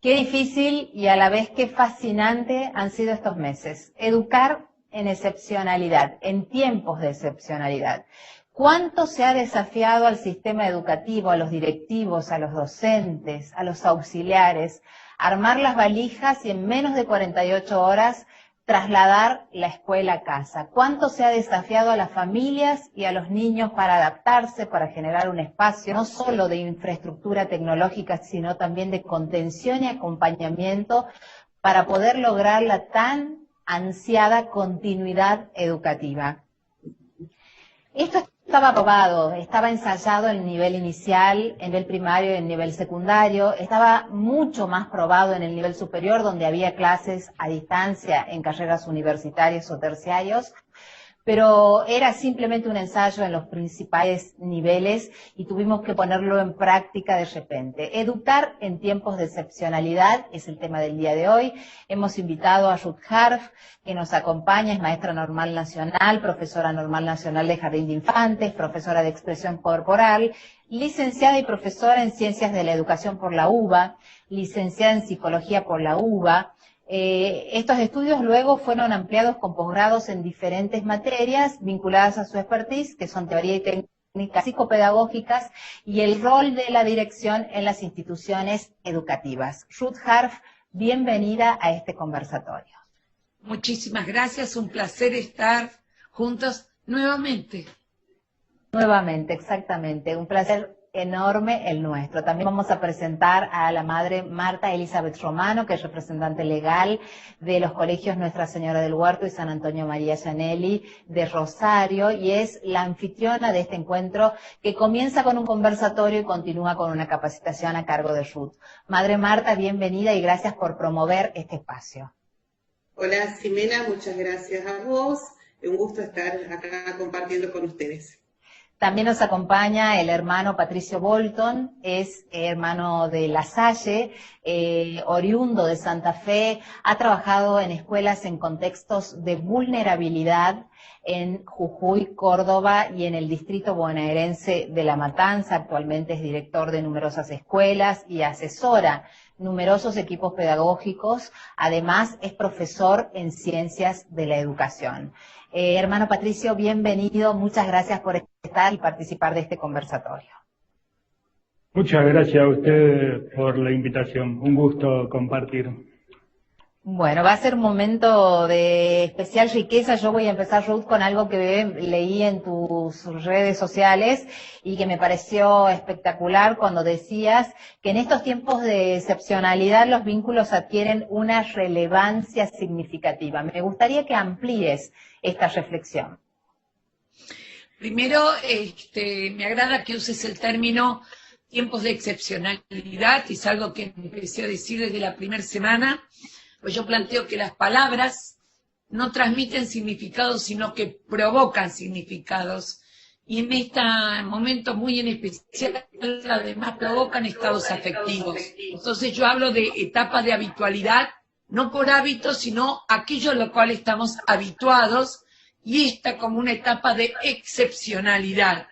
Qué difícil y a la vez qué fascinante han sido estos meses. Educar en excepcionalidad, en tiempos de excepcionalidad. ¿Cuánto se ha desafiado al sistema educativo, a los directivos, a los docentes, a los auxiliares, armar las valijas y en menos de 48 horas trasladar la escuela a casa? ¿Cuánto se ha desafiado a las familias y a los niños para adaptarse, para generar un espacio no solo de infraestructura tecnológica, sino también de contención y acompañamiento para poder lograr la tan ansiada continuidad educativa? Esto estaba probado, estaba ensayado en el nivel inicial, en el primario y en el nivel secundario, estaba mucho más probado en el nivel superior, donde había clases a distancia en carreras universitarias o terciarios, pero era simplemente un ensayo en los principales niveles y tuvimos que ponerlo en práctica de repente. Educar en tiempos de excepcionalidad es el tema del día de hoy. Hemos invitado a Ruth Harf, que nos acompaña, es maestra normal nacional, profesora normal nacional de Jardín de Infantes, profesora de expresión corporal, licenciada y profesora en Ciencias de la Educación por la UBA, licenciada en Psicología por la UBA. Estos estudios luego fueron ampliados con posgrados en diferentes materias vinculadas a su expertise, que son teoría y técnicas psicopedagógicas y el rol de la dirección en las instituciones educativas. Ruth Harf, bienvenida a este conversatorio. Muchísimas gracias, un placer estar juntos nuevamente. Nuevamente, exactamente, un placer enorme el nuestro. También vamos a presentar a la madre Marta Elizabeth Romano, que es representante legal de los colegios Nuestra Señora del Huerto y San Antonio María Gianelli de Rosario, y es la anfitriona de este encuentro que comienza con un conversatorio y continúa con una capacitación a cargo de Ruth. Madre Marta, bienvenida y gracias por promover este espacio. Hola Ximena, muchas gracias a vos. Un gusto estar acá compartiendo con ustedes. También nos acompaña el hermano Patricio Bolton, es hermano de La Salle, oriundo de Santa Fe, ha trabajado en escuelas en contextos de vulnerabilidad en Jujuy, Córdoba y en el distrito bonaerense de La Matanza. Actualmente es director de numerosas escuelas y asesora numerosos equipos pedagógicos. Además es profesor en Ciencias de la Educación. Hermano Patricio, bienvenido, muchas gracias por estar y participar de este conversatorio. Muchas gracias a usted por la invitación, un gusto compartir. Bueno, va a ser un momento de especial riqueza. Yo voy a empezar, Ruth, con algo que leí en tus redes sociales y que me pareció espectacular cuando decías que en estos tiempos de excepcionalidad los vínculos adquieren una relevancia significativa. Me gustaría que amplíes esta reflexión. Primero, me agrada que uses el término tiempos de excepcionalidad, es algo que empecé a decir desde la primera semana. Pues yo planteo que las palabras no transmiten significados, sino que provocan significados. Y en este momento muy en especial, además provocan estados afectivos. Entonces yo hablo de etapas de habitualidad, no por hábitos, sino aquello a lo cual estamos habituados, y esta como una etapa de excepcionalidad,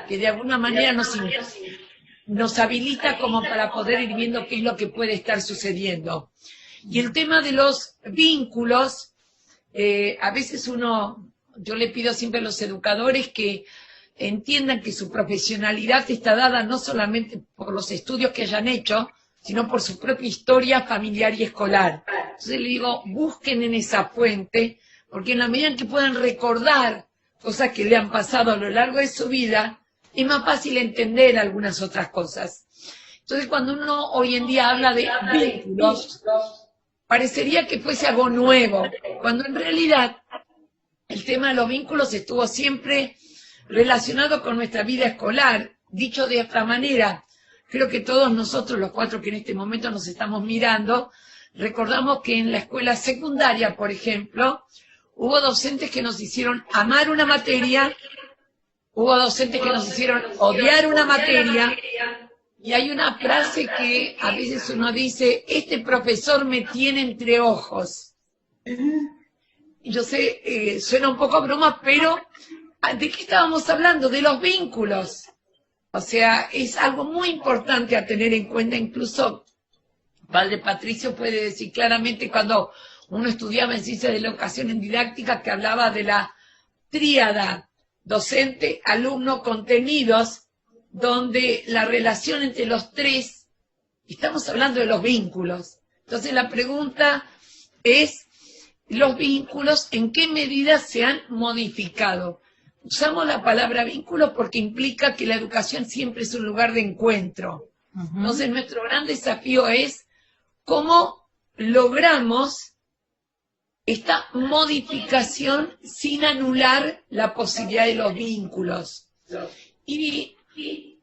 que de alguna manera nos nos habilita como para poder ir viendo qué es lo que puede estar sucediendo. Y el tema de los vínculos, a veces yo le pido siempre a los educadores que entiendan que su profesionalidad está dada no solamente por los estudios que hayan hecho, sino por su propia historia familiar y escolar. Entonces le digo, busquen en esa fuente, porque en la medida en que puedan recordar cosas que le han pasado a lo largo de su vida, es más fácil entender algunas otras cosas. Entonces, cuando uno hoy en día habla de vínculos, parecería que fuese algo nuevo, cuando en realidad el tema de los vínculos estuvo siempre relacionado con nuestra vida escolar. Dicho de otra manera, creo que todos nosotros, los 4 que en este momento nos estamos mirando, recordamos que en la escuela secundaria, por ejemplo, hubo docentes que nos hicieron amar una materia, hubo docentes que nos hicieron odiar una materia, y hay una frase que a veces uno dice, este profesor me tiene entre ojos. Y yo sé, suena un poco a broma, pero ¿de qué estábamos hablando? De los vínculos. O sea, es algo muy importante a tener en cuenta, incluso Padre Patricio puede decir claramente cuando uno estudiaba en Ciencias de la Educación en Didáctica que hablaba de la tríada docente, alumno, contenidos, donde la relación entre los tres, estamos hablando de los vínculos. Entonces la pregunta es, los vínculos, ¿en qué medida se han modificado? Usamos la palabra vínculo porque implica que la educación siempre es un lugar de encuentro. Entonces nuestro gran desafío es cómo logramos esta modificación sin anular la posibilidad de los vínculos. Y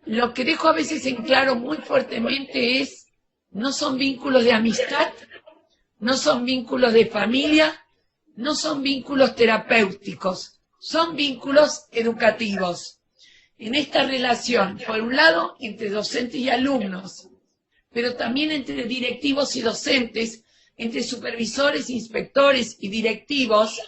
lo que dejo a veces en claro muy fuertemente es, no son vínculos de amistad, no son vínculos de familia, no son vínculos terapéuticos, son vínculos educativos. En esta relación, por un lado, entre docentes y alumnos, pero también entre directivos y docentes, entre supervisores, inspectores y directivos,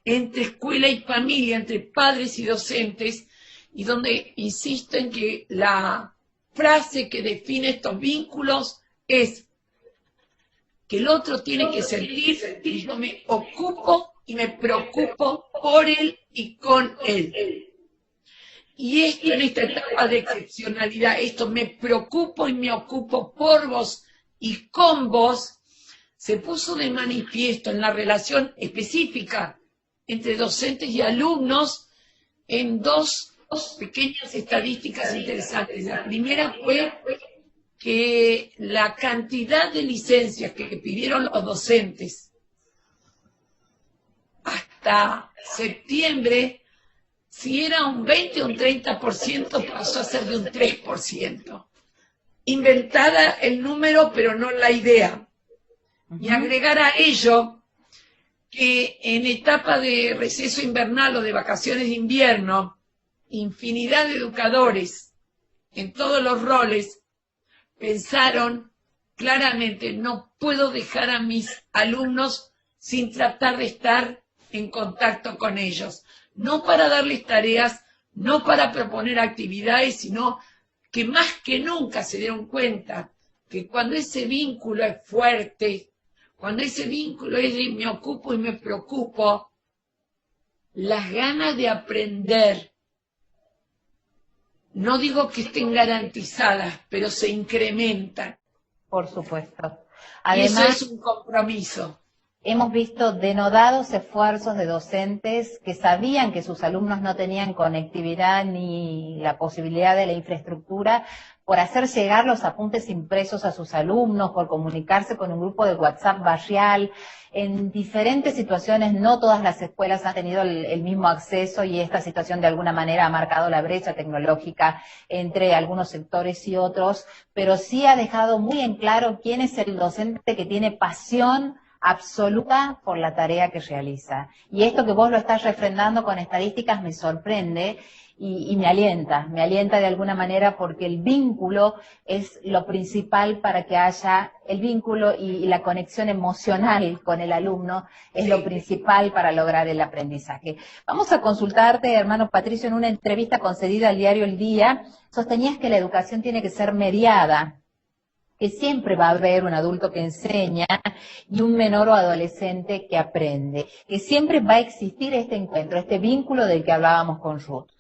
entre escuela y familia, entre padres y docentes, y donde insisto en que la frase que define estos vínculos es que el otro tiene que sentir que yo me ocupo y me preocupo por él y con él. Y esto en esta etapa de excepcionalidad, esto me preocupo y me ocupo por vos y con vos, se puso de manifiesto en la relación específica entre docentes y alumnos en dos pequeñas estadísticas interesantes. La primera fue que la cantidad de licencias que pidieron los docentes hasta septiembre, si era un 20 o un 30%, pasó a ser de un 3%. Inventada el número, pero no la idea. Y agregar a ello que en etapa de receso invernal o de vacaciones de invierno, infinidad de educadores en todos los roles pensaron claramente, no puedo dejar a mis alumnos sin tratar de estar en contacto con ellos. No para darles tareas, no para proponer actividades, sino que más que nunca se dieron cuenta que cuando ese vínculo es fuerte, cuando ese vínculo es de me ocupo y me preocupo, las ganas de aprender, no digo que estén garantizadas, pero se incrementan. Por supuesto. Además, y eso es un compromiso. Hemos visto denodados esfuerzos de docentes que sabían que sus alumnos no tenían conectividad ni la posibilidad de la infraestructura por hacer llegar los apuntes impresos a sus alumnos, por comunicarse con un grupo de WhatsApp barrial. En diferentes situaciones, no todas las escuelas han tenido el mismo acceso y esta situación de alguna manera ha marcado la brecha tecnológica entre algunos sectores y otros, pero sí ha dejado muy en claro quién es el docente que tiene pasión absoluta por la tarea que realiza. Y esto que vos lo estás refrendando con estadísticas me sorprende y me alienta de alguna manera, porque el vínculo es lo principal para que haya, el vínculo y la conexión emocional con el alumno es lo principal para lograr el aprendizaje. Vamos a consultarte, hermano Patricio, en una entrevista concedida al diario El Día, sostenías que la educación tiene que ser mediada, que siempre va a haber un adulto que enseña y un menor o adolescente que aprende, que siempre va a existir este encuentro, este vínculo del que hablábamos con Ruth.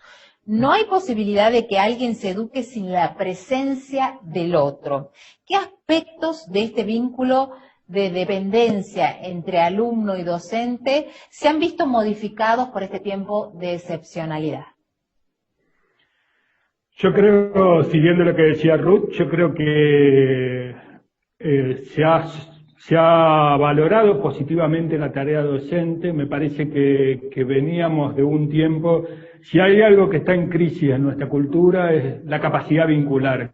No hay posibilidad de que alguien se eduque sin la presencia del otro. ¿Qué aspectos de este vínculo de dependencia entre alumno y docente se han visto modificados por este tiempo de excepcionalidad? Yo creo, siguiendo lo que decía Ruth, yo creo que se ha valorado positivamente la tarea docente. Me parece que veníamos de un tiempo, si hay algo que está en crisis en nuestra cultura es la capacidad vincular,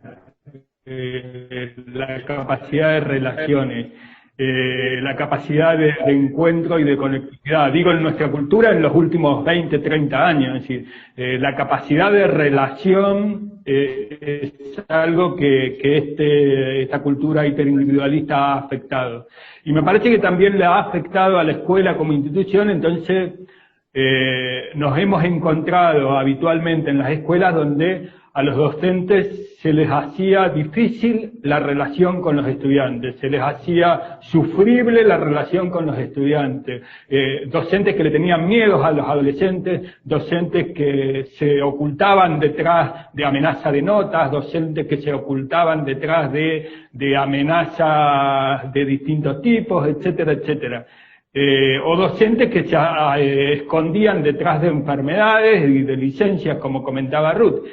la capacidad de relaciones, la capacidad de encuentro y de conectividad. Digo, en nuestra cultura en los últimos 20, 30 años, es decir, la capacidad de relación es algo que esta cultura hiperindividualista ha afectado. Y me parece que también le ha afectado a la escuela como institución. Entonces nos hemos encontrado habitualmente en las escuelas donde a los docentes se les hacía difícil la relación con los estudiantes, se les hacía sufrible la relación con los estudiantes, docentes que le tenían miedo a los adolescentes, docentes que se ocultaban detrás de amenaza de notas, docentes que se ocultaban detrás de amenazas de distintos tipos, etcétera, etcétera. O docentes que se escondían detrás de enfermedades y de licencias, como comentaba Ruth.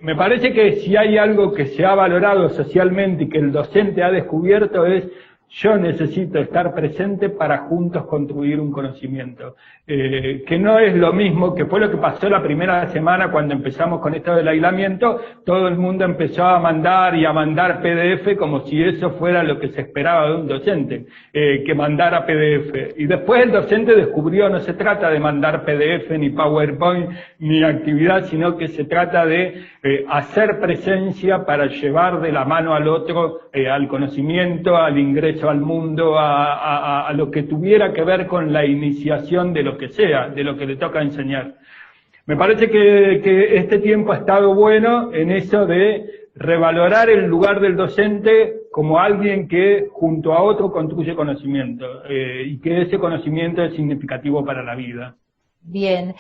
Me parece que si hay algo que se ha valorado socialmente y que el docente ha descubierto es: yo necesito estar presente para juntos construir un conocimiento. Que no es lo mismo, que fue lo que pasó la primera semana cuando empezamos con esto del aislamiento. Todo el mundo empezó a mandar PDF como si eso fuera lo que se esperaba de un docente, que mandara PDF. Y después el docente descubrió, no se trata de mandar PDF, ni PowerPoint, ni actividad, sino que se trata de hacer presencia para llevar de la mano al otro, al conocimiento, al ingreso al mundo, a lo que tuviera que ver con la iniciación de lo que sea, de lo que le toca enseñar. Me parece que este tiempo ha estado bueno en eso de revalorar el lugar del docente como alguien que junto a otro construye conocimiento, y que ese conocimiento es significativo para la vida. Bien.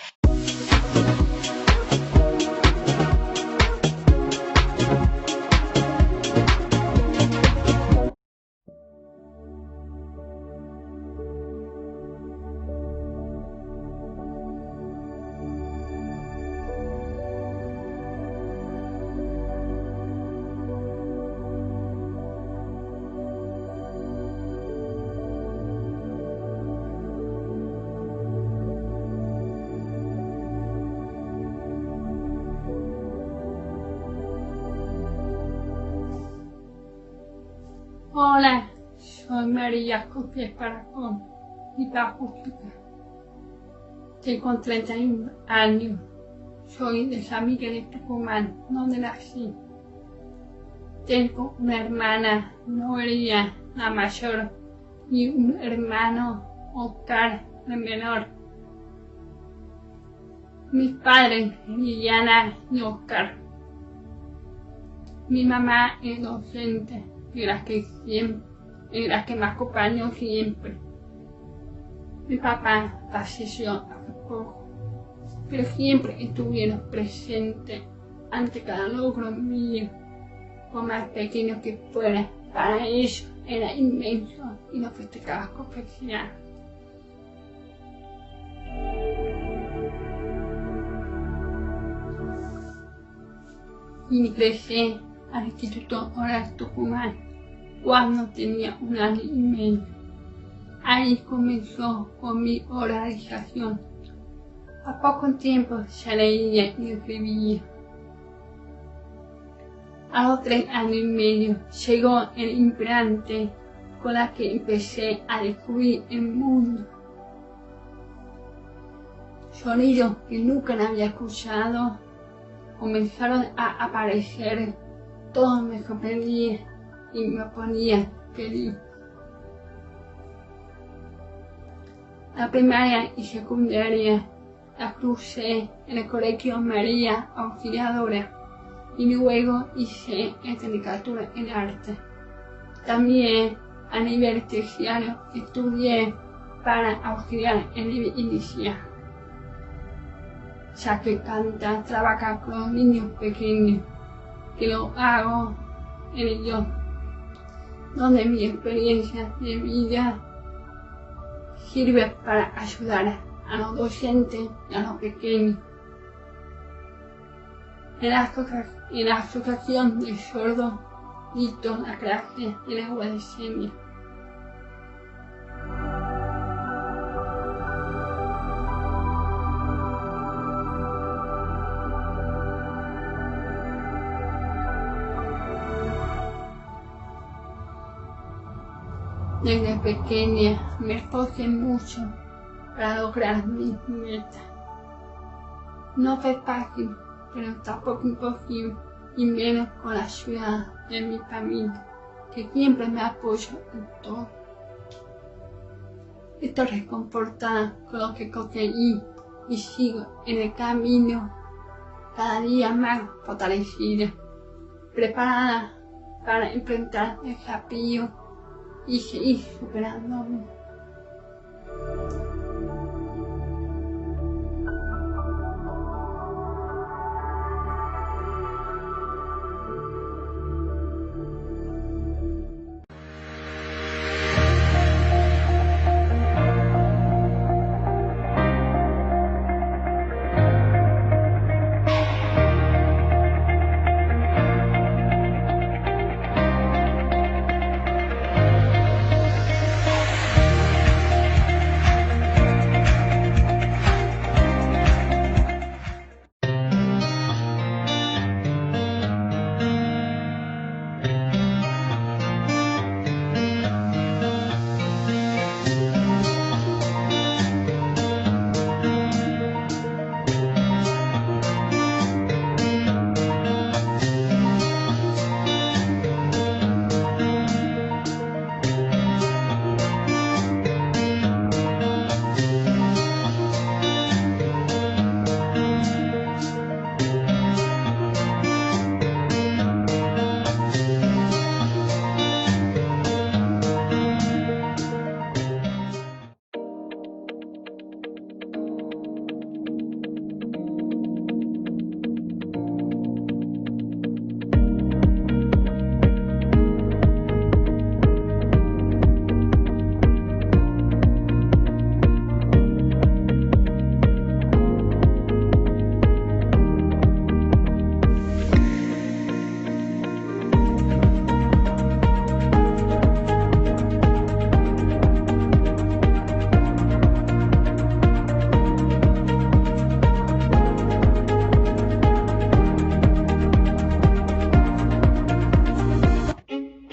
Hola, soy María José Esparajón y Pajusta. Tengo 31 años. Soy de San Miguel de Tucumán, donde nací. Tengo una hermana, Noelia, la mayor, y un hermano, Oscar, el menor. Mis padres, Liliana y Oscar. Mi mamá es docente, y las que me acompañó siempre. Mi papá falleció hace poco, pero siempre estuvieron presentes ante cada logro mío, por más pequeño que fuera. Para ellos era inmenso y lo festejaba con felicidad. Ingresé al Instituto Horacio Tucumán cuando tenía 1 año y medio. Ahí comenzó con mi oralización. A poco tiempo ya leía y escribía. A los 3 años y medio llegó el imperante con la que empecé a descubrir el mundo. Sonidos que nunca había escuchado comenzaron a aparecer, todo me sorprendía y me ponía feliz. La primaria y secundaria la crucé en el Colegio María Auxiliadora y luego hice licenciatura en arte. También a nivel terciario estudié para auxiliar en nivel inicial, ya que encanta trabajar con los niños pequeños, que lo hago en ellos, donde mi experiencia de vida sirve para ayudar a los docentes y a los pequeños. En la asociación de sordos dicto la clase de lengua de señas. Desde pequeña me esforcé mucho para lograr mis metas. No fue fácil, pero tampoco imposible, y menos con la ayuda de mi familia, que siempre me apoyó en todo. Estoy reconfortada con lo que conseguí y sigo en el camino cada día más fortalecida, preparada para enfrentar desafíos y seguir superándome.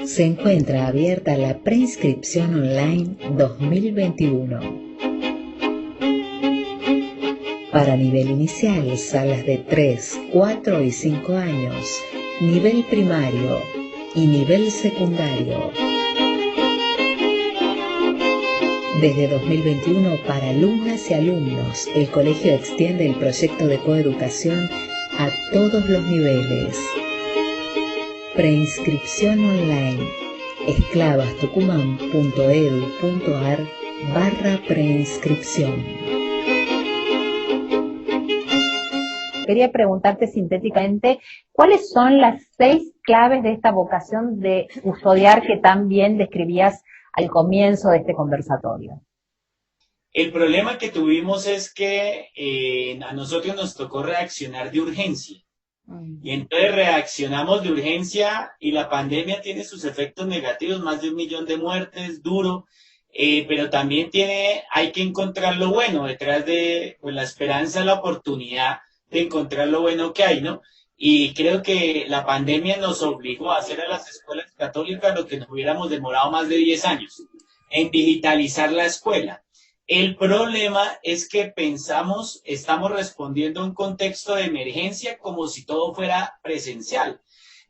Se encuentra abierta la preinscripción online 2021. Para nivel inicial, salas de 3, 4 y 5 años, nivel primario y nivel secundario. Desde 2021, para alumnas y alumnos, el colegio extiende el proyecto de coeducación a todos los niveles. Preinscripción online, esclavastucumán.edu.ar/preinscripción. Quería preguntarte sintéticamente, ¿cuáles son las 6 claves de esta vocación de custodiar que tan bien describías al comienzo de este conversatorio? El problema que tuvimos es que a nosotros nos tocó reaccionar de urgencia. Y entonces reaccionamos de urgencia y la pandemia tiene sus efectos negativos, más de 1 millón de muertes, duro, pero también hay que encontrar lo bueno detrás de pues, la esperanza, la oportunidad de encontrar lo bueno que hay, ¿no? Y creo que la pandemia nos obligó a hacer a las escuelas católicas lo que nos hubiéramos demorado más de 10 años, en digitalizar la escuela. El problema es que estamos respondiendo a un contexto de emergencia como si todo fuera presencial.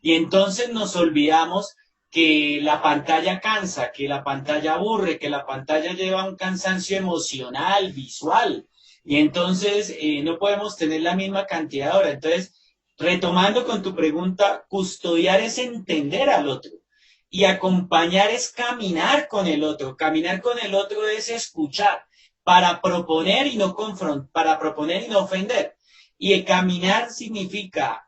Y entonces nos olvidamos que la pantalla cansa, que la pantalla aburre, que la pantalla lleva un cansancio emocional, visual. Y entonces no podemos tener la misma cantidad de horas. Entonces, retomando con tu pregunta, custodiar es entender al otro. Y acompañar es caminar con el otro. Caminar con el otro es escuchar para proponer y no confrontar, para proponer y no ofender. Y caminar significa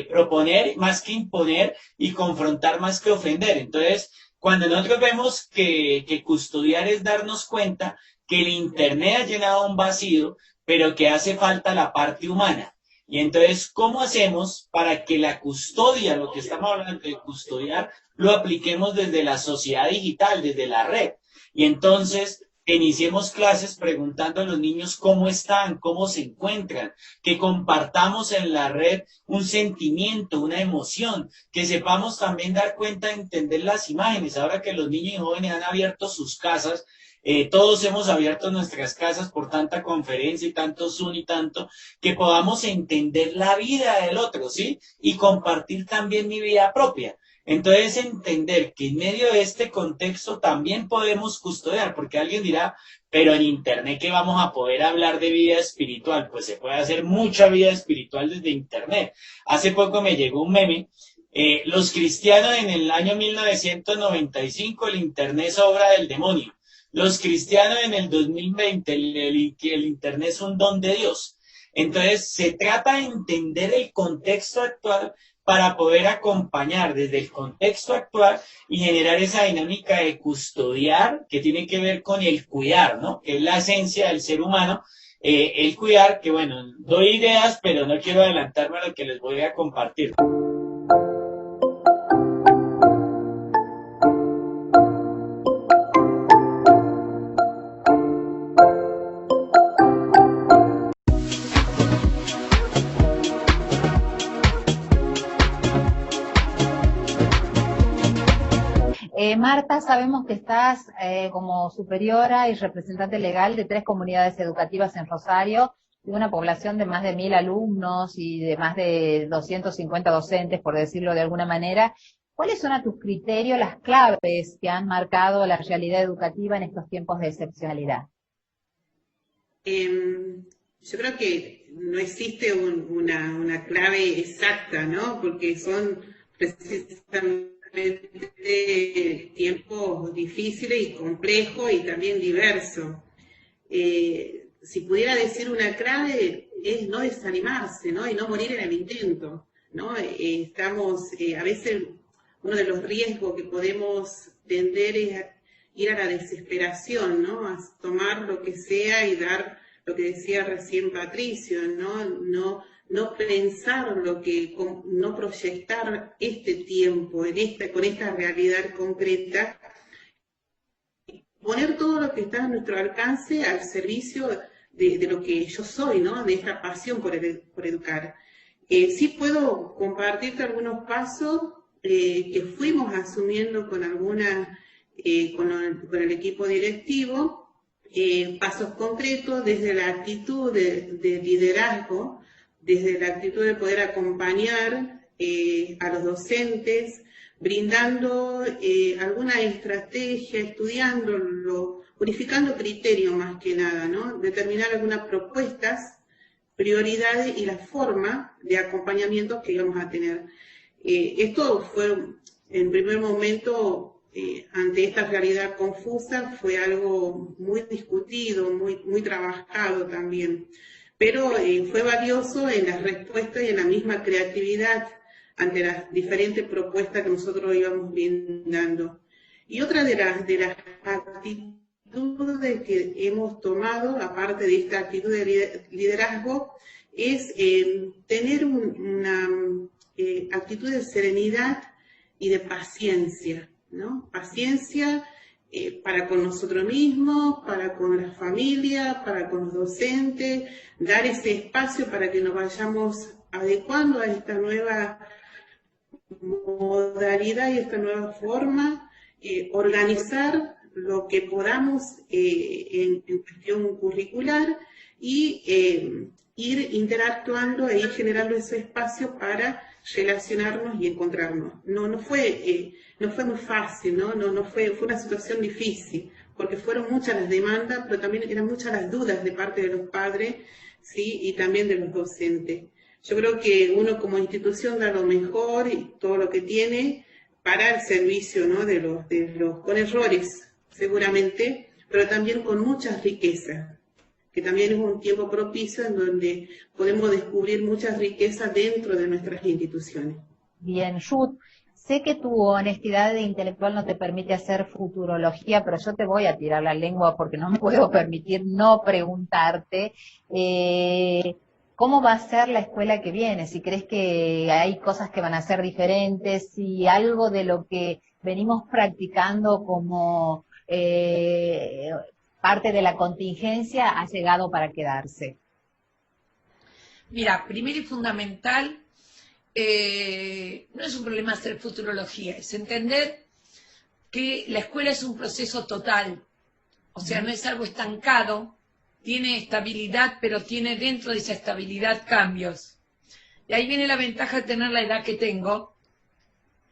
proponer más que imponer y confrontar más que ofender. Entonces, cuando nosotros vemos que custodiar es darnos cuenta que el Internet ha llenado un vacío, pero que hace falta la parte humana. Y entonces, ¿cómo hacemos para que la custodia, lo que estamos hablando de custodiar, lo apliquemos desde la sociedad digital, desde la red? Y entonces, iniciemos clases preguntando a los niños cómo están, cómo se encuentran, que compartamos en la red un sentimiento, una emoción, que sepamos también dar cuenta, entender las imágenes. Ahora que los niños y jóvenes han abierto sus casas, todos hemos abierto nuestras casas por tanta conferencia y tanto Zoom y tanto, que podamos entender la vida del otro, ¿sí? Y compartir también mi vida propia. Entonces, entender que en medio de este contexto también podemos custodiar, porque alguien dirá, pero en Internet, ¿qué vamos a poder hablar de vida espiritual? Pues se puede hacer mucha vida espiritual desde Internet. Hace poco me llegó un meme. Los cristianos en el año 1995, el Internet es obra del demonio. Los cristianos en el 2020, el Internet es un don de Dios. Entonces, se trata de entender el contexto actual para poder acompañar desde el contexto actual y generar esa dinámica de custodiar que tiene que ver con el cuidar, ¿no? Que es la esencia del ser humano, el cuidar, que bueno, doy ideas, pero no quiero adelantarme a lo que les voy a compartir. Marta, sabemos que estás como superiora y representante legal de 3 comunidades educativas en Rosario, de una población de más de 1000 alumnos y de más de 250 docentes, por decirlo de alguna manera. ¿Cuáles son a tus criterios las claves que han marcado la realidad educativa en estos tiempos de excepcionalidad? Yo creo que no existe una clave exacta, ¿no? Porque son precisamente tiempos difíciles y complejos y también diversos. Si pudiera decir una clave es no desanimarse, ¿no? Y no morir en el intento, ¿no? Estamos, a veces uno de los riesgos que podemos tender es ir a la desesperación, ¿no? A tomar lo que sea y dar lo que decía recién Patricio, no pensar no proyectar este tiempo con esta realidad concreta, poner todo lo que está a nuestro alcance al servicio de lo que yo soy, ¿no? De esta pasión por educar. Sí puedo compartirte algunos pasos que fuimos asumiendo con con el equipo directivo, pasos concretos desde la actitud de liderazgo, desde la actitud de poder acompañar a los docentes, brindando alguna estrategia, estudiándolo, unificando criterios más que nada, ¿no? Determinar algunas propuestas, prioridades y la forma de acompañamiento que íbamos a tener. Esto fue, en primer momento, ante esta realidad confusa, fue algo muy discutido, muy trabajado también. Pero fue valioso en las respuestas y en la misma creatividad ante las diferentes propuestas que nosotros íbamos brindando. Y otra de las actitudes que hemos tomado, aparte de esta actitud de liderazgo, es tener una actitud de serenidad y de paciencia, ¿no? Paciencia para con nosotros mismos, para con la familia, para con los docentes, dar ese espacio para que nos vayamos adecuando a esta nueva modalidad y esta nueva forma, organizar lo que podamos en cuestión curricular y ir interactuando e ir generando ese espacio para relacionarnos y encontrarnos. No fue muy fácil, fue una situación difícil, porque fueron muchas las demandas, pero también eran muchas las dudas de parte de los padres, ¿sí? Y también de los docentes. Yo creo que uno como institución da lo mejor y todo lo que tiene para el servicio, ¿no? de los con errores, seguramente, pero también con muchas riquezas, que también es un tiempo propicio en donde podemos descubrir muchas riquezas dentro de nuestras instituciones. Bien, Ruth, sé que tu honestidad intelectual no te permite hacer futurología, pero yo te voy a tirar la lengua porque no me puedo permitir no preguntarte cómo va a ser la escuela que viene, si crees que hay cosas que van a ser diferentes, si algo de lo que venimos practicando como parte de la contingencia ha llegado para quedarse. Mira, primero y fundamental, no es un problema hacer futurología, es entender que la escuela es un proceso total, o sea, no es algo estancado, tiene estabilidad, pero tiene dentro de esa estabilidad cambios. Y ahí viene la ventaja de tener la edad que tengo,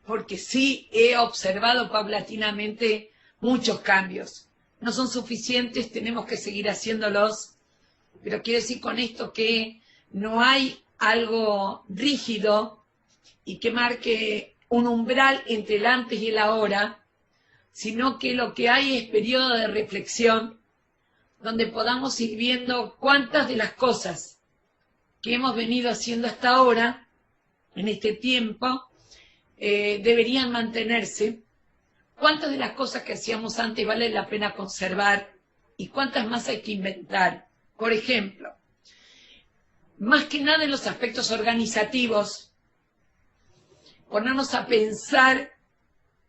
porque sí he observado paulatinamente muchos cambios. No son suficientes, tenemos que seguir haciéndolos, pero quiero decir con esto que no hay algo rígido y que marque un umbral entre el antes y el ahora, sino que lo que hay es periodo de reflexión donde podamos ir viendo cuántas de las cosas que hemos venido haciendo hasta ahora, en este tiempo, deberían mantenerse, cuántas de las cosas que hacíamos antes vale la pena conservar y cuántas más hay que inventar. Por ejemplo, más que nada en los aspectos organizativos, ponernos a pensar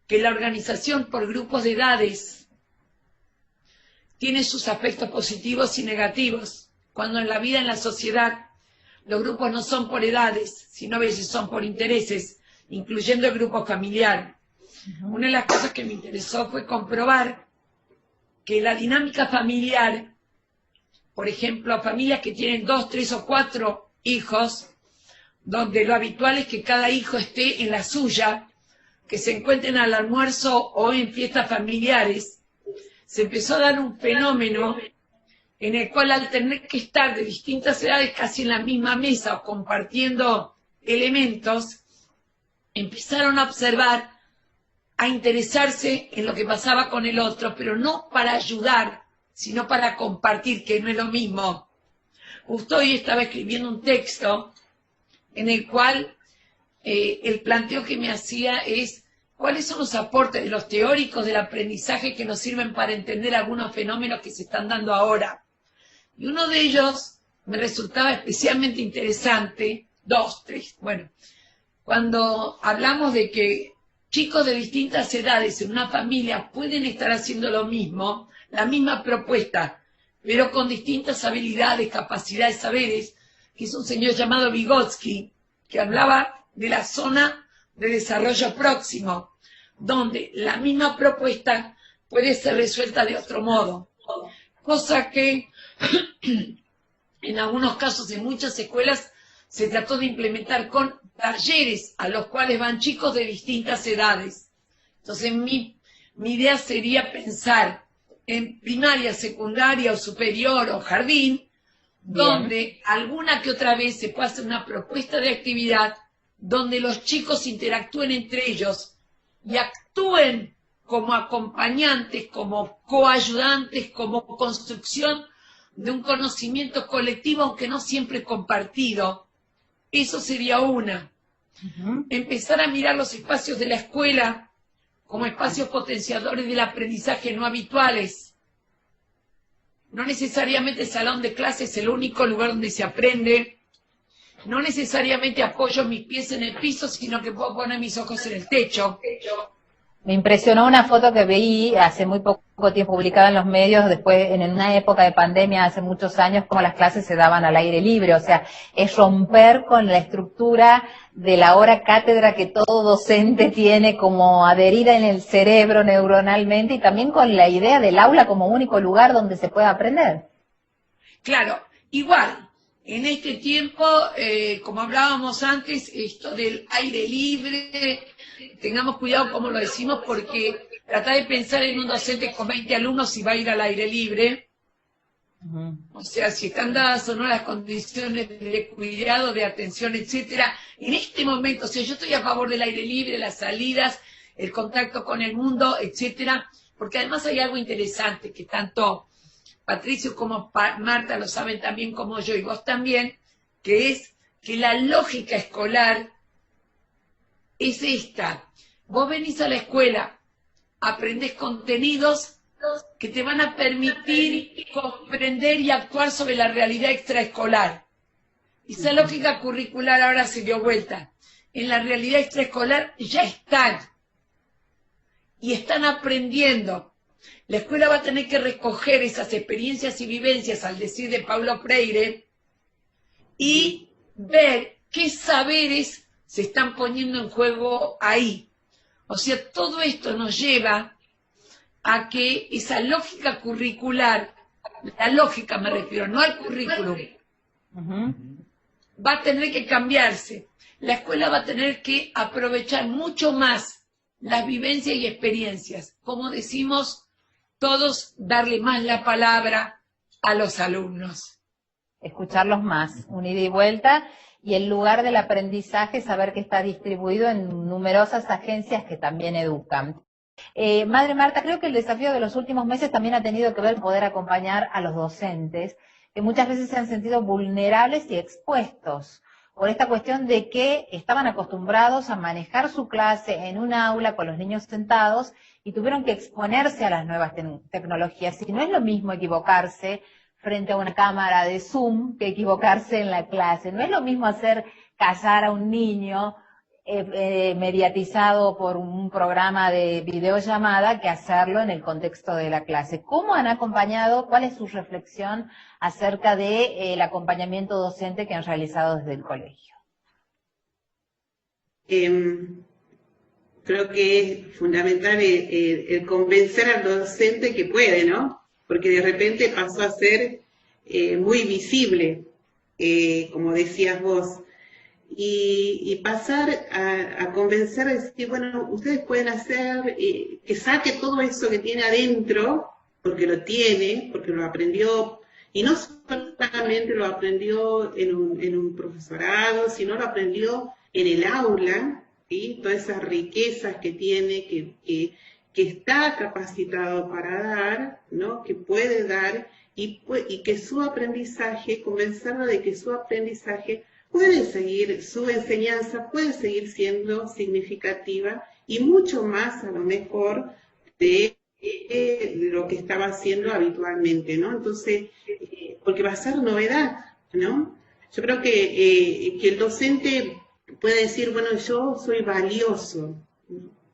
que la organización por grupos de edades tiene sus aspectos positivos y negativos, cuando en la vida, en la sociedad, los grupos no son por edades, sino a veces son por intereses, incluyendo el grupo familiar. Una de las cosas que me interesó fue comprobar que la dinámica familiar, por ejemplo, familias que tienen 2, 3 o 4 hijos, donde lo habitual es que cada hijo esté en la suya, que se encuentren al almuerzo o en fiestas familiares, se empezó a dar un fenómeno en el cual al tener que estar de distintas edades casi en la misma mesa o compartiendo elementos, empezaron a observar, a interesarse en lo que pasaba con el otro, pero no para ayudar, sino para compartir, que no es lo mismo. Justo hoy estaba escribiendo un texto en el cual el planteo que me hacía es cuáles son los aportes de los teóricos del aprendizaje que nos sirven para entender algunos fenómenos que se están dando ahora. Y uno de ellos me resultaba especialmente interesante, 2, 3, bueno, cuando hablamos de que chicos de distintas edades en una familia pueden estar haciendo lo mismo, la misma propuesta, pero con distintas habilidades, capacidades, saberes, que es un señor llamado Vygotsky, que hablaba de la zona de desarrollo próximo, donde la misma propuesta puede ser resuelta de otro modo, cosa que en algunos casos en muchas escuelas se trató de implementar con talleres a los cuales van chicos de distintas edades. Entonces mi idea sería pensar en primaria, secundaria o superior o jardín, donde alguna que otra vez se pueda hacer una propuesta de actividad donde los chicos interactúen entre ellos y actúen como acompañantes, como coayudantes, como construcción de un conocimiento colectivo, aunque no siempre compartido. Eso sería una. Empezar a mirar los espacios de la escuela como espacios potenciadores del aprendizaje no habituales. No necesariamente el salón de clases es el único lugar donde se aprende. No necesariamente apoyo mis pies en el piso, sino que puedo poner mis ojos en el techo. Me impresionó una foto que vi hace muy poco tiempo publicada en los medios, después en una época de pandemia, hace muchos años, como las clases se daban al aire libre. O sea, es romper con la estructura de la hora cátedra que todo docente tiene como adherida en el cerebro neuronalmente, y también con la idea del aula como único lugar donde se puede aprender. Claro, igual, en este tiempo, como hablábamos antes, esto del aire libre, tengamos cuidado como lo decimos, porque trata de pensar en un docente con 20 alumnos si va a ir al aire libre. O sea, si están dadas o no las condiciones de cuidado, de atención, etcétera. En este momento, o sea, yo estoy a favor del aire libre, las salidas, el contacto con el mundo, etcétera, porque además hay algo interesante que tanto Patricio como Marta lo saben también como yo y vos también, que es que la lógica escolar es esta. Vos venís a la escuela, aprendés contenidos que te van a permitir comprender y actuar sobre la realidad extraescolar. Y esa lógica curricular ahora se dio vuelta. En la realidad extraescolar ya están. Y están aprendiendo. La escuela va a tener que recoger esas experiencias y vivencias, al decir de Paulo Freire, y ver qué saberes se están poniendo en juego ahí. O sea, todo esto nos lleva a que esa lógica curricular, la lógica me refiero, no al currículum, va a tener que cambiarse. La escuela va a tener que aprovechar mucho más las vivencias y experiencias. Como decimos todos, darle más la palabra a los alumnos. Escucharlos más, un ida y vuelta, y el lugar del aprendizaje, saber que está distribuido en numerosas agencias que también educan. Madre Marta, creo que el desafío de los últimos meses también ha tenido que ver poder acompañar a los docentes, que muchas veces se han sentido vulnerables y expuestos por esta cuestión de que estaban acostumbrados a manejar su clase en un aula con los niños sentados y tuvieron que exponerse a las nuevas tecnologías. Y no es lo mismo equivocarse frente a una cámara de Zoom que equivocarse en la clase. No es lo mismo hacer callar a un niño mediatizado por un programa de videollamada que hacerlo en el contexto de la clase. ¿Cómo han acompañado? ¿Cuál es su reflexión acerca del acompañamiento docente que han realizado desde el colegio? Creo que es fundamental el convencer al docente que puede, ¿no? Porque de repente pasó a ser muy visible, como decías vos. Y pasar a convencer, de decir, bueno, ustedes pueden hacer, que saque todo eso que tiene adentro, porque lo tiene, porque lo aprendió, y no solamente lo aprendió en un profesorado, sino lo aprendió en el aula, ¿sí? Todas esas riquezas que tiene, que está capacitado para dar, ¿no? Que puede dar, y que su aprendizaje, convencerlo de que su aprendizaje puede seguir, su enseñanza puede seguir siendo significativa y mucho más a lo mejor de lo que estaba haciendo habitualmente, ¿no? Entonces, porque va a ser novedad, ¿no? Yo creo que el docente puede decir, bueno, yo soy valioso,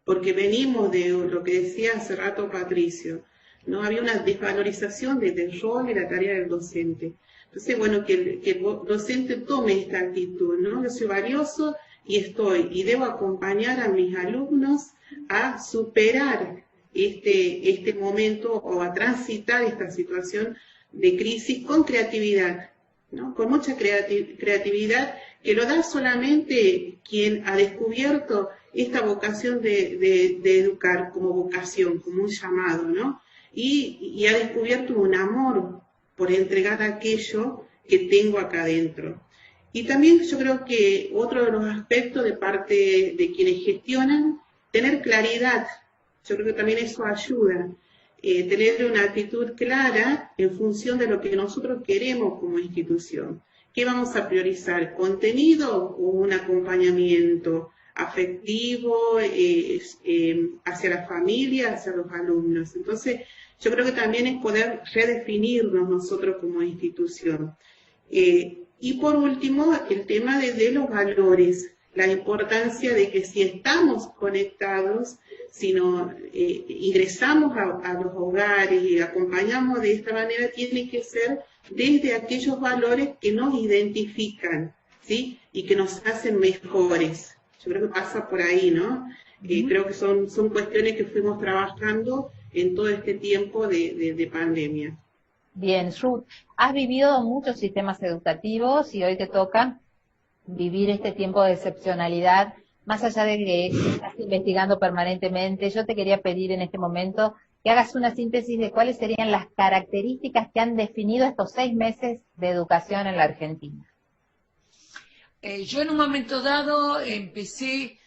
porque venimos de lo que decía hace rato Patricio, ¿no? Había una desvalorización del rol y la tarea del docente. Entonces, bueno, que el docente tome esta actitud, ¿no? Yo soy valioso y debo acompañar a mis alumnos a superar este momento o a transitar esta situación de crisis con creatividad, ¿no? Con mucha creatividad que lo da solamente quien ha descubierto esta vocación de educar como vocación, como un llamado, ¿no? Y ha descubierto un amor por entregar aquello que tengo acá adentro. Y también yo creo que otro de los aspectos de parte de quienes gestionan, tener claridad. Yo creo que también eso ayuda. Tener una actitud clara en función de lo que nosotros queremos como institución. ¿Qué vamos a priorizar? ¿Contenido o un acompañamiento afectivo hacia la familia, hacia los alumnos? Entonces, yo creo que también es poder redefinirnos nosotros como institución. Y por último, el tema de los valores. la importancia de que si estamos conectados, si nos ingresamos a los hogares y acompañamos de esta manera, tiene que ser desde aquellos valores que nos identifican, ¿sí? Y que nos hacen mejores. Yo creo que pasa por ahí, ¿no? Creo que son cuestiones que fuimos trabajando en todo este tiempo de pandemia. Bien, Ruth, has vivido muchos sistemas educativos y hoy te toca vivir este tiempo de excepcionalidad. Más allá de que estás investigando permanentemente, yo te quería pedir en este momento que hagas una síntesis de cuáles serían las características que han definido estos 6 meses de educación en la Argentina. Yo en un momento dado empecé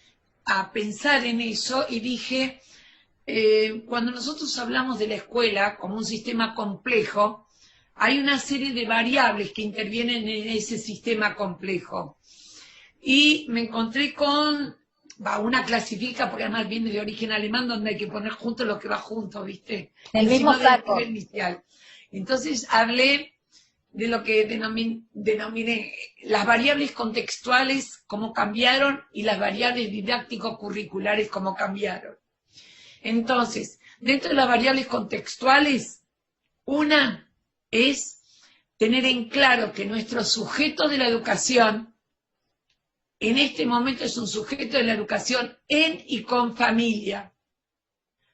a pensar en eso y dije, cuando nosotros hablamos de la escuela como un sistema complejo, hay una serie de variables que intervienen en ese sistema complejo. Y me encontré con una clasifica, porque además viene de origen alemán, donde hay que poner junto lo que va junto, ¿viste? El mismo saco. Inicial. Entonces hablé de lo que denominé las variables contextuales, cómo cambiaron, y las variables didáctico-curriculares, cómo cambiaron. Entonces, dentro de las variables contextuales, una es tener en claro que nuestro sujeto de la educación en este momento es un sujeto de la educación en y con familia,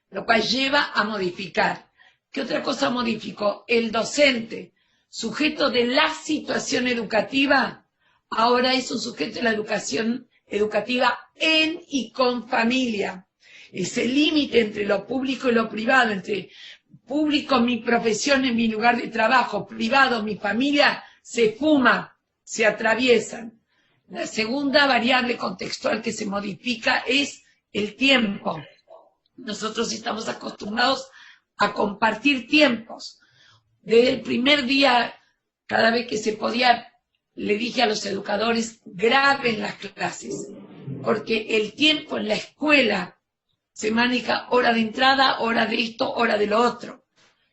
lo cual lleva a modificar. ¿Qué otra cosa modificó? El docente, sujeto de la situación educativa, ahora es un sujeto de la educación educativa en y con familia. Ese límite entre lo público y lo privado, entre público, mi profesión, en mi lugar de trabajo, privado, mi familia, se fuma, se atraviesan. La segunda variable contextual que se modifica es el tiempo. Nosotros estamos acostumbrados a compartir tiempos. Desde el primer día, cada vez que se podía, le dije a los educadores, graben las clases, porque el tiempo en la escuela se maneja hora de entrada, hora de esto, hora de lo otro.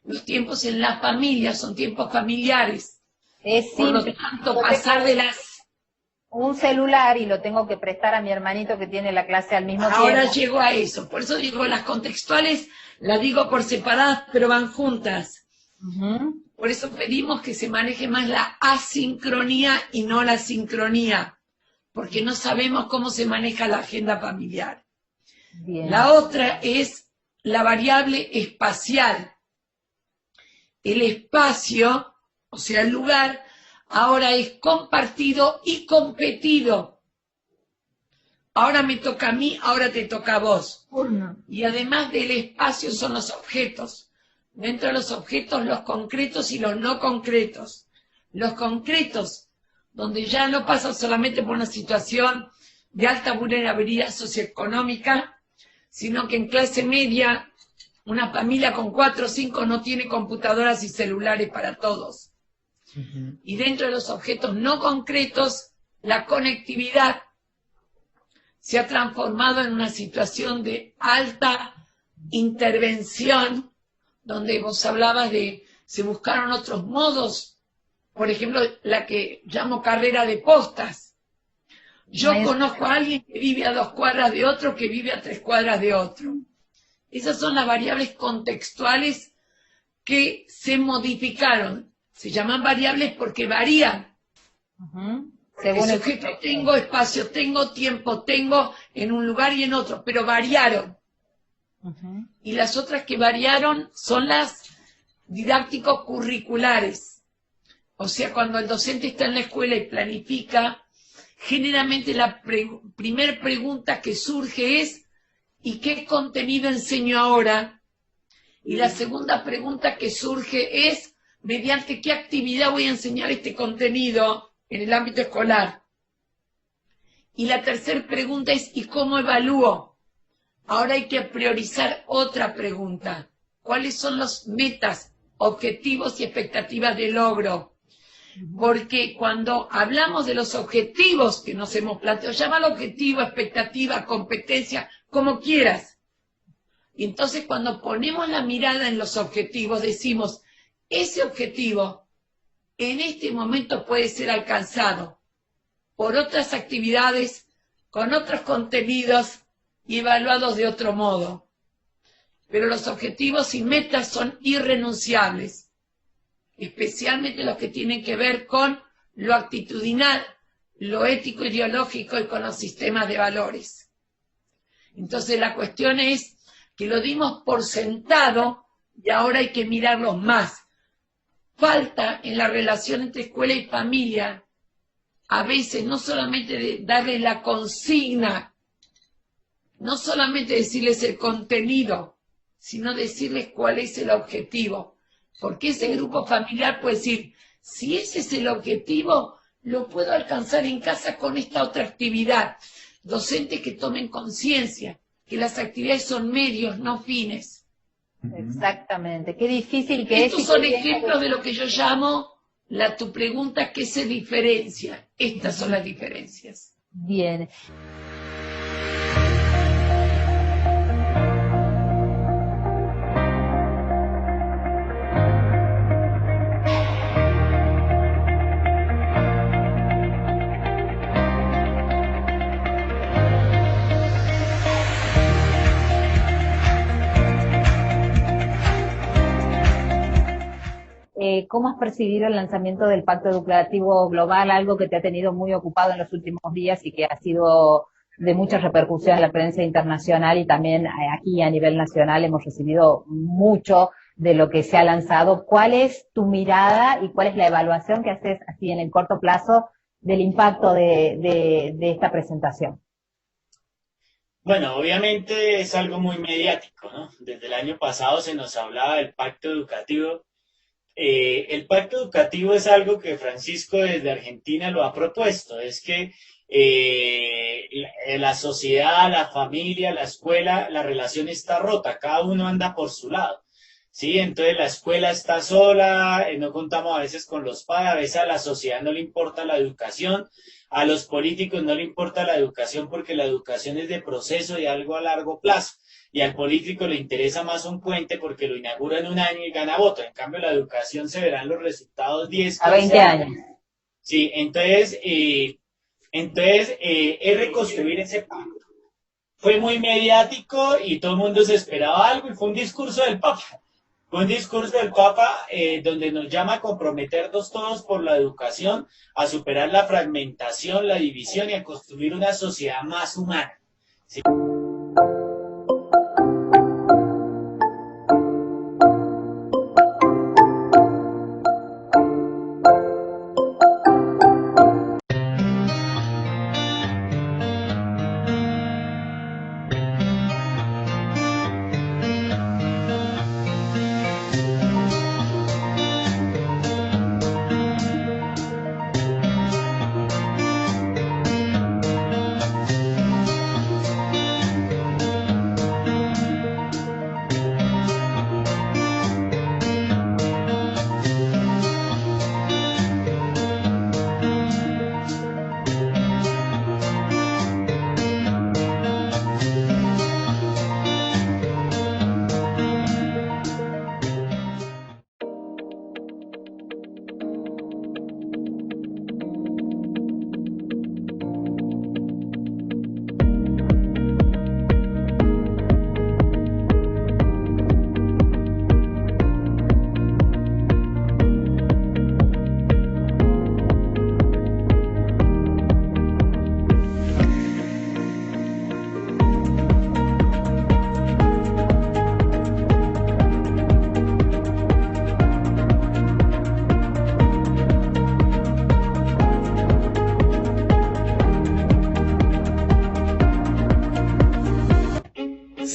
Los tiempos en la familia son tiempos familiares. Es Por lo tanto, pasar de las... un celular y lo tengo que prestar a mi hermanito que tiene la clase al mismo tiempo. Ahora llego a eso. Por eso digo, las contextuales las digo por separadas, pero van juntas. Por eso pedimos que se maneje más la asincronía y no la sincronía, porque no sabemos cómo se maneja la agenda familiar. Bien. La otra es la variable espacial. El espacio, o sea, el lugar, ahora es compartido y competido. Ahora me toca a mí, ahora te toca a vos. Y además del espacio son los objetos. Dentro de los objetos, los concretos y los no concretos. Los concretos, donde ya no pasa solamente por una situación de alta vulnerabilidad socioeconómica, sino que en clase media, una familia con 4 o 5 no tiene computadoras y celulares para todos. Y dentro de los objetos no concretos, la conectividad se ha transformado en una situación de alta intervención, donde vos hablabas de, se buscaron otros modos, por ejemplo, la que llamo carrera de postas. Yo conozco a alguien que vive a 2 cuadras de otro, que vive a 3 cuadras de otro. Esas son las variables contextuales que se modificaron. Se llaman variables porque varían. Según el sujeto tengo, espacio tengo, tiempo tengo, en un lugar y en otro, pero variaron. Y las otras que variaron son las didáctico-curriculares. O sea, cuando el docente está en la escuela y planifica, generalmente la primer pregunta que surge es ¿y qué contenido enseño ahora? Y la segunda pregunta que surge es ¿mediante qué actividad voy a enseñar este contenido en el ámbito escolar? Y la tercera pregunta es ¿y cómo evalúo? Ahora hay que priorizar otra pregunta. ¿Cuáles son los metas, objetivos y expectativas de logro? Porque cuando hablamos de los objetivos que nos hemos planteado, llámalo objetivo, expectativa, competencia, como quieras. Y entonces cuando ponemos la mirada en los objetivos, decimos, ese objetivo en este momento puede ser alcanzado por otras actividades con otros contenidos y evaluados de otro modo. Pero los objetivos y metas son irrenunciables, especialmente los que tienen que ver con lo actitudinal, lo ético, ideológico y con los sistemas de valores. Entonces la cuestión es que lo dimos por sentado y ahora hay que mirarlos más. Falta en la relación entre escuela y familia, a veces no solamente de darle la consigna, no solamente decirles el contenido, sino decirles cuál es el objetivo. Porque ese grupo familiar puede decir, si ese es el objetivo, lo puedo alcanzar en casa con esta otra actividad. Docentes que tomen conciencia, que las actividades son medios, no fines. Exactamente, qué difícil que es. Estos son ejemplos de lo que yo llamo tu pregunta, ¿qué se diferencia? Estas son las diferencias. Bien. ¿Cómo has percibido el lanzamiento del Pacto Educativo Global, algo que te ha tenido muy ocupado en los últimos días y que ha sido de mucha repercusión en la prensa internacional y también aquí a nivel nacional hemos recibido mucho de lo que se ha lanzado? ¿Cuál es tu mirada y cuál es la evaluación que haces así en el corto plazo del impacto de esta presentación? Bueno, obviamente es algo muy mediático, ¿no? Desde el año pasado se nos hablaba del Pacto Educativo. El pacto educativo es algo que Francisco desde Argentina lo ha propuesto, es que la sociedad, la familia, la escuela, la relación está rota, cada uno anda por su lado, ¿sí? Entonces la escuela está sola, no contamos a veces con los padres, a veces a la sociedad no le importa la educación, a los políticos no le importa la educación porque la educación es de proceso y algo a largo plazo. Y al político le interesa más un puente porque lo inaugura en un año y gana voto. En cambio, la educación se verán los resultados 10 a 20 años. Sí, entonces es reconstruir ese pacto. Fue muy mediático y todo el mundo se esperaba algo y fue un discurso del Papa. Fue un discurso del Papa donde nos llama a comprometernos todos por la educación, a superar la fragmentación, la división y a construir una sociedad más humana. ¿Sí?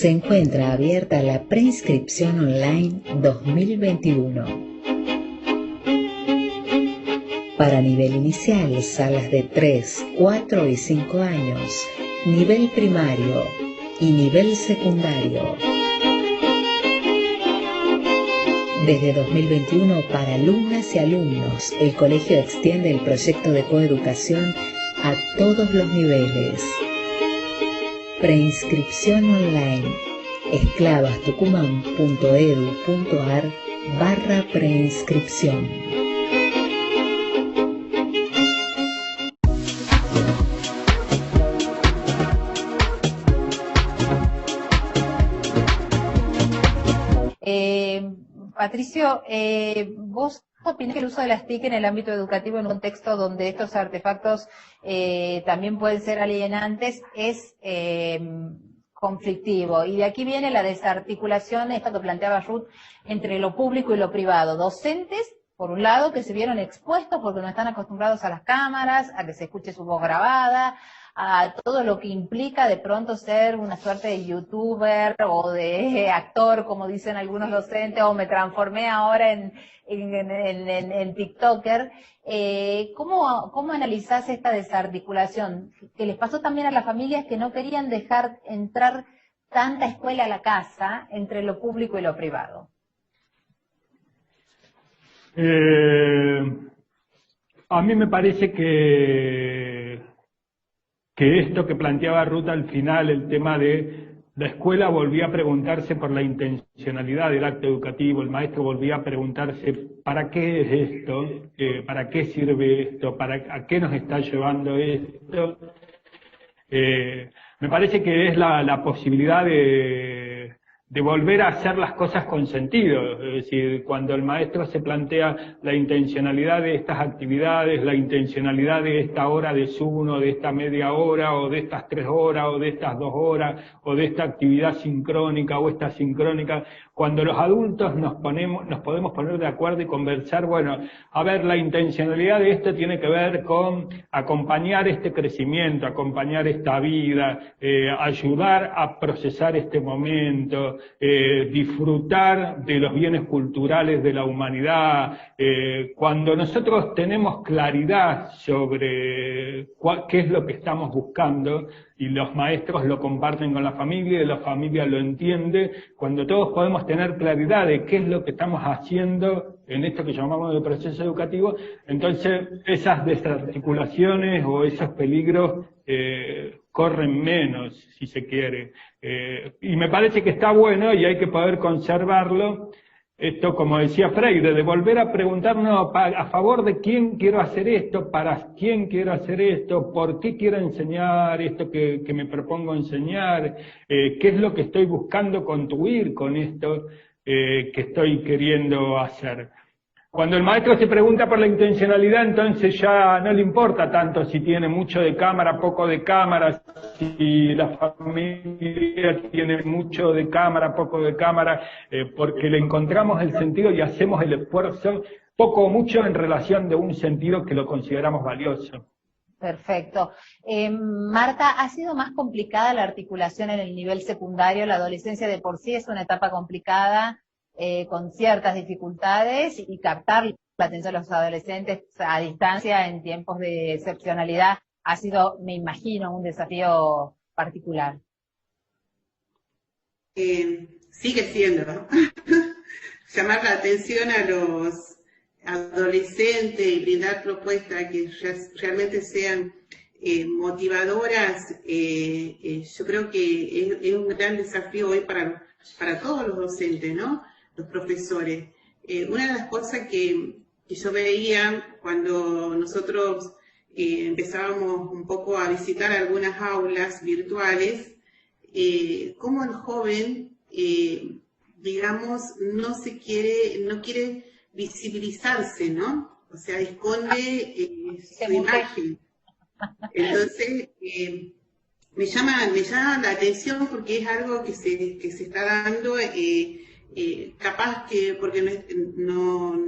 Se encuentra abierta la preinscripción online 2021. Para nivel inicial, salas de 3, 4 y 5 años, nivel primario y nivel secundario. Desde 2021, para alumnas y alumnos, el colegio extiende el proyecto de coeducación a todos los niveles. Preinscripción online. esclavastucumán.edu.ar/preinscripción. Patricio, ¿vos opinás que el uso de las TIC en el ámbito educativo, en un contexto donde estos artefactos también pueden ser alienantes, es conflictivo? Y de aquí viene la desarticulación, esto que planteaba Ruth, entre lo público y lo privado. Docentes, por un lado, que se vieron expuestos porque no están acostumbrados a las cámaras, a que se escuche su voz grabada, a todo lo que implica de pronto ser una suerte de youtuber o de actor, como dicen algunos docentes, o me transformé ahora en TikToker. ¿Cómo analizás esta desarticulación? Que les pasó también a las familias que no querían dejar entrar tanta escuela a la casa entre lo público y lo privado. A mí me parece que esto que planteaba Ruth al final, el tema de la escuela volvía a preguntarse por la intencionalidad del acto educativo, el maestro volvía a preguntarse ¿para qué es esto? ¿Para qué sirve esto? ¿A qué nos está llevando esto? Me parece que es la posibilidad de volver a hacer las cosas con sentido, es decir, cuando el maestro se plantea la intencionalidad de estas actividades, la intencionalidad de esta hora de Zoom, o de esta media hora, o de estas 3 horas, o de estas 2 horas, o de esta actividad sincrónica o esta sincrónica, cuando los adultos nos podemos poner de acuerdo y conversar, bueno, a ver, la intencionalidad de esto tiene que ver con acompañar este crecimiento, acompañar esta vida, ayudar a procesar este momento, disfrutar de los bienes culturales de la humanidad. Cuando nosotros tenemos claridad sobre qué es lo que estamos buscando, y los maestros lo comparten con la familia, y la familia lo entiende, cuando todos podemos tener claridad de qué es lo que estamos haciendo en esto que llamamos de proceso educativo, entonces esas desarticulaciones o esos peligros corren menos, si se quiere. Y me parece que está bueno y hay que poder conservarlo. Esto, como decía Freire, de volver a preguntarnos a favor de quién quiero hacer esto, para quién quiero hacer esto, por qué quiero enseñar esto que me propongo enseñar, qué es lo que estoy buscando construir con esto que estoy queriendo hacer. Cuando el maestro se pregunta por la intencionalidad, entonces ya no le importa tanto si tiene mucho de cámara, poco de cámara, si la familia tiene mucho de cámara, poco de cámara, porque le encontramos el sentido y hacemos el esfuerzo, poco o mucho, en relación de un sentido que lo consideramos valioso. Perfecto. Marta, ¿ha sido más complicada la articulación en el nivel secundario? La adolescencia de por sí es una etapa complicada, con ciertas dificultades, y captar la atención de los adolescentes a distancia en tiempos de excepcionalidad ha sido, me imagino, un desafío particular. Sigue siendo, ¿no? Llamar la atención a los adolescentes y brindar propuestas que realmente sean motivadoras, yo creo que es un gran desafío hoy para todos los docentes, ¿no? Los profesores. Una de las cosas que yo veía cuando nosotros empezábamos un poco a visitar algunas aulas virtuales, cómo el joven, digamos, no quiere visibilizarse, ¿no? O sea, esconde su imagen. Entonces, me llama la atención porque es algo que se está dando, capaz que porque no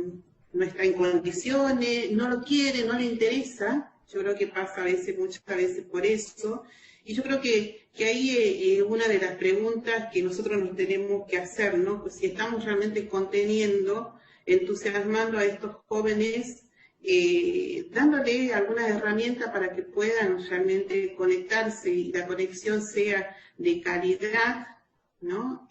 está en condiciones, no lo quiere, no le interesa. Yo creo que pasa muchas veces por eso. Y yo creo que ahí es una de las preguntas que nosotros nos tenemos que hacer, ¿no? Pues si estamos realmente conteniendo, entusiasmando a estos jóvenes, dándole algunas herramientas para que puedan realmente conectarse y la conexión sea de calidad, ¿no?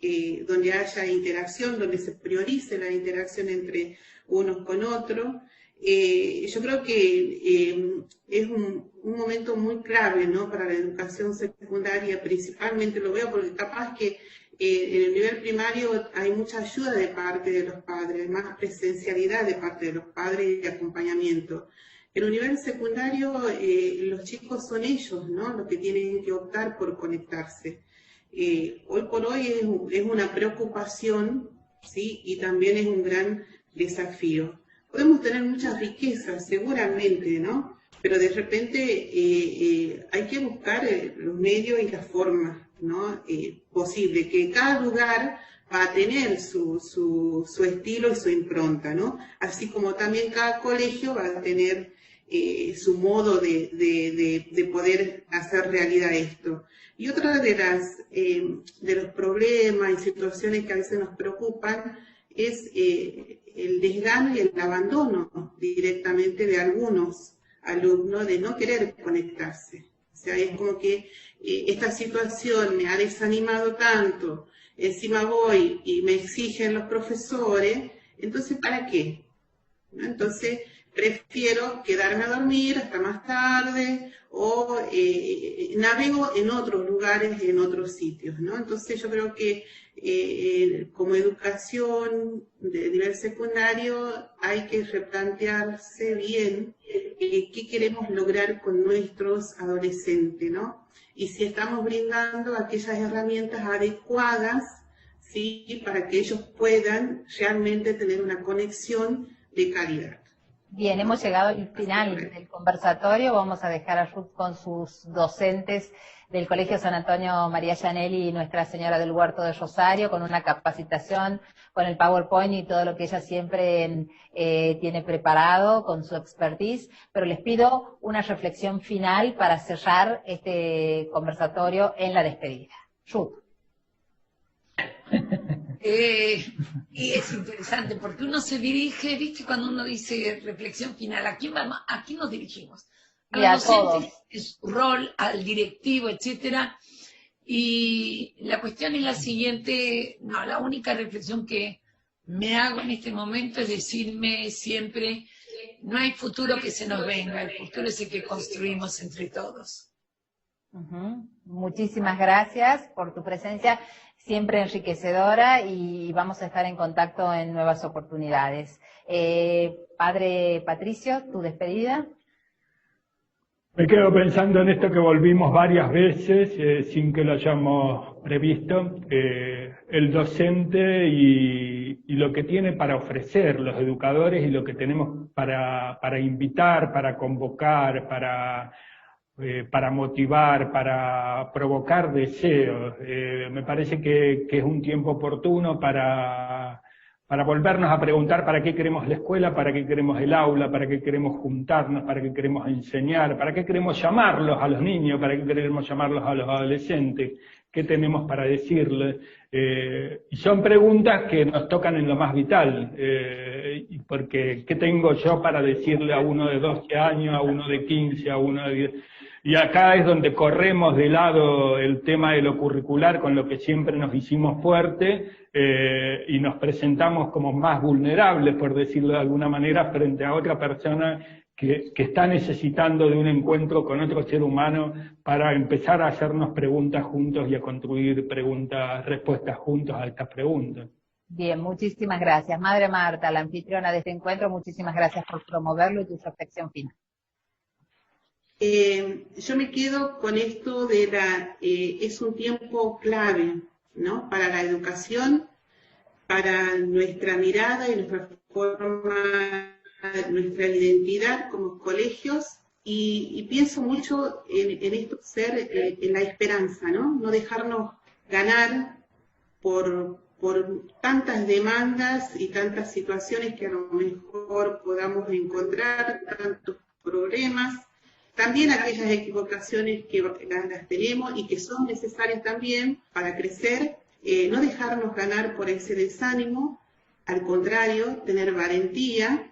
Donde haya interacción, donde se priorice la interacción entre unos con otros. Yo creo que es un momento muy clave, ¿no? Para la educación secundaria, principalmente lo veo porque capaz que en el nivel primario hay mucha ayuda de parte de los padres, más presencialidad de parte de los padres y acompañamiento. En el nivel secundario los chicos son ellos, ¿no? Los que tienen que optar por conectarse. Hoy por hoy es una preocupación ¿sí? Y también es un gran desafío. Podemos tener muchas riquezas, seguramente, ¿no? Pero de repente hay que buscar los medios y las formas, ¿no? Posible, que cada lugar va a tener su estilo y su impronta, ¿no? Así como también cada colegio va a tener su modo de poder hacer realidad esto. Y otra de los problemas y situaciones que a veces nos preocupan es el desgano y el abandono directamente de algunos alumnos de no querer conectarse. O sea, es como que esta situación me ha desanimado tanto, encima voy y me exigen los profesores, entonces ¿para qué? ¿No? Entonces prefiero quedarme a dormir hasta más tarde o navego en otros lugares, en otros sitios, ¿no? Entonces yo creo que como educación de nivel secundario hay que replantearse bien qué queremos lograr con nuestros adolescentes, ¿no? Y si estamos brindando aquellas herramientas adecuadas, ¿sí? Para que ellos puedan realmente tener una conexión de calidad. Bien, hemos llegado al final del conversatorio. Vamos a dejar a Ruth con sus docentes del Colegio San Antonio María Gianelli y Nuestra Señora del Huerto de Rosario, con una capacitación, con el PowerPoint y todo lo que ella siempre tiene preparado, con su expertise. Pero les pido una reflexión final para cerrar este conversatorio en la despedida. Ruth. Y es interesante porque uno se dirige, ¿viste? Cuando uno dice reflexión final, ¿a quién vamos? ¿A quién nos dirigimos? A los docentes, en su rol, al directivo, etcétera. Y la cuestión es la siguiente, no, la única reflexión que me hago en este momento es decirme siempre, no hay futuro que se nos venga, el futuro es el que construimos entre todos. Muchísimas gracias por tu presencia, siempre enriquecedora, y vamos a estar en contacto en nuevas oportunidades. Padre Patricio, tu despedida. Me quedo pensando en esto que volvimos varias veces, sin que lo hayamos previsto, el docente y lo que tiene para ofrecer los educadores y lo que tenemos para invitar, para convocar, para motivar, para provocar deseos. Me parece que es un tiempo oportuno para volvernos a preguntar para qué queremos la escuela, para qué queremos el aula, para qué queremos juntarnos, para qué queremos enseñar, para qué queremos llamarlos a los niños, para qué queremos llamarlos a los adolescentes, qué tenemos para decirles. Y son preguntas que nos tocan en lo más vital, porque ¿qué tengo yo para decirle a uno de 12 años, a uno de 15, a uno de 10? Y acá es donde corremos de lado el tema de lo curricular, con lo que siempre nos hicimos fuerte, y nos presentamos como más vulnerables, por decirlo de alguna manera, frente a otra persona que está necesitando de un encuentro con otro ser humano para empezar a hacernos preguntas juntos y a construir respuestas juntos a estas preguntas. Bien, muchísimas gracias. Madre Marta, la anfitriona de este encuentro, muchísimas gracias por promoverlo y tu reflexión final. Yo me quedo con esto de es un tiempo clave, ¿no? Para la educación, para nuestra mirada y nuestra forma, nuestra identidad como colegios, y pienso mucho en esto ser en la esperanza, ¿no? No dejarnos ganar por tantas demandas y tantas situaciones que a lo mejor podamos encontrar, tantos problemas. También aquellas equivocaciones que las tenemos y que son necesarias también para crecer, no dejarnos ganar por ese desánimo, al contrario, tener valentía,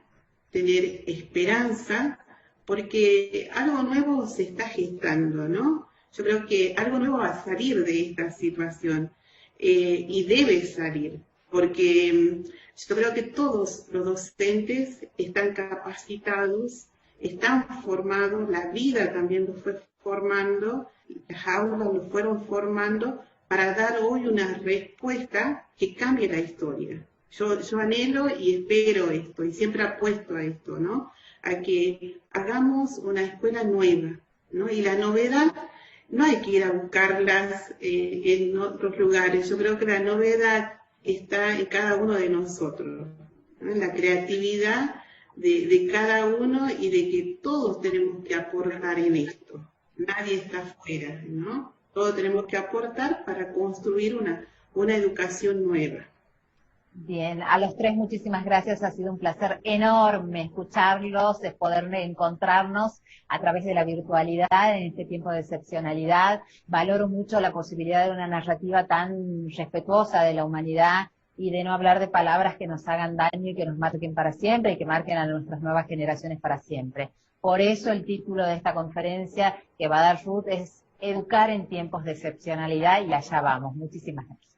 tener esperanza, porque algo nuevo se está gestando, ¿no? Yo creo que algo nuevo va a salir de esta situación, y debe salir, porque yo creo que todos los docentes están capacitados, están formados, la vida también los fue formando, las aulas los fueron formando para dar hoy una respuesta que cambie la historia. Yo anhelo y espero esto, y siempre apuesto a esto, ¿no? A que hagamos una escuela nueva, ¿no? Y la novedad no hay que ir a buscarlas en otros lugares. Yo creo que la novedad está en cada uno de nosotros, ¿no? En la creatividad de cada uno y de que todos tenemos que aportar en esto. Nadie está fuera, ¿no? Todos tenemos que aportar para construir una educación nueva. Bien, a los tres muchísimas gracias, ha sido un placer enorme escucharlos, de poder encontrarnos a través de la virtualidad en este tiempo de excepcionalidad. Valoro mucho la posibilidad de una narrativa tan respetuosa de la humanidad y de no hablar de palabras que nos hagan daño y que nos marquen para siempre y que marquen a nuestras nuevas generaciones para siempre. Por eso el título de esta conferencia que va a dar Ruth es Educar en tiempos de excepcionalidad, y allá vamos. Muchísimas gracias.